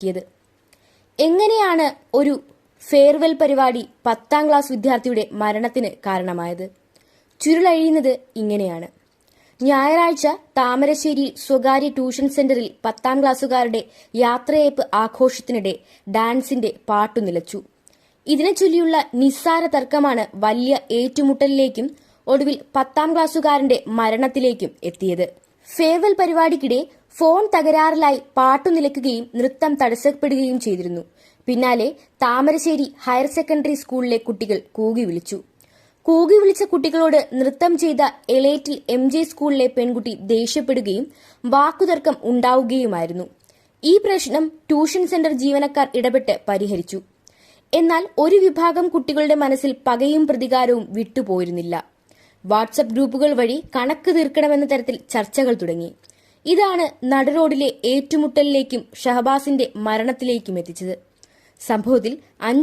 യത്. എങ്ങനെയാണ് ഒരു ഫെയർവെൽ പരിപാടി 10ാം ക്ലാസ് വിദ്യാർത്ഥിയുടെ മരണത്തിന് കാരണമായത്? ചുരുളഴിയുന്നത് ഇങ്ങനെയാണ്. ഞായറാഴ്ച താമരശ്ശേരിയിൽ സ്വകാര്യ ട്യൂഷൻ സെന്ററിൽ 10ാം ക്ലാസ്സുകാരുടെ യാത്രയയപ്പ് ആഘോഷത്തിനിടെ ഡാൻസിന്റെ പാട്ടു നിലച്ചു. ഇതിനെ ചൊല്ലിയുള്ള നിസ്സാര തർക്കമാണ് വലിയ ഏറ്റുമുട്ടലിലേക്കും ഒടുവിൽ 10ാം ക്ലാസ്സുകാരന്റെ മരണത്തിലേക്കും എത്തിയത്. ഫെയർവെൽ പരിപാടിക്കിടെ ഫോൺ തകരാറിലായി പാട്ടു നിലയ്ക്കുകയും നൃത്തം തടസ്സപ്പെടുകയും ചെയ്തിരുന്നു. പിന്നാലെ താമരശ്ശേരി ഹയർ സെക്കൻഡറി സ്കൂളിലെ കുട്ടികൾ കൂകി വിളിച്ചു. കൂകി വിളിച്ച കുട്ടികളോട് നൃത്തം ചെയ്ത എളേറ്റിൽ MJ സ്കൂളിലെ പെൺകുട്ടി ദേഷ്യപ്പെടുകയും വാക്കുതർക്കം ഉണ്ടാവുകയുമായിരുന്നു. ഈ പ്രശ്നം ട്യൂഷൻ സെന്റർ ജീവനക്കാർ ഇടപെട്ട് പരിഹരിച്ചു. എന്നാൽ ഒരു വിഭാഗം കുട്ടികളുടെ മനസ്സിൽ പകയും പ്രതികാരവും വിട്ടുപോയിരുന്നില്ല. വാട്സ്ആപ്പ് ഗ്രൂപ്പുകൾ വഴി കണക്ക് തീർക്കണമെന്ന തരത്തിൽ ചർച്ചകൾ തുടങ്ങി. ഇതാണ് നടുറോഡിലെ ഏറ്റുമുട്ടലിലേക്കും ഷഹബാസിന്റെ മരണത്തിലേക്കും എത്തിച്ചത്. സംഭവത്തിൽ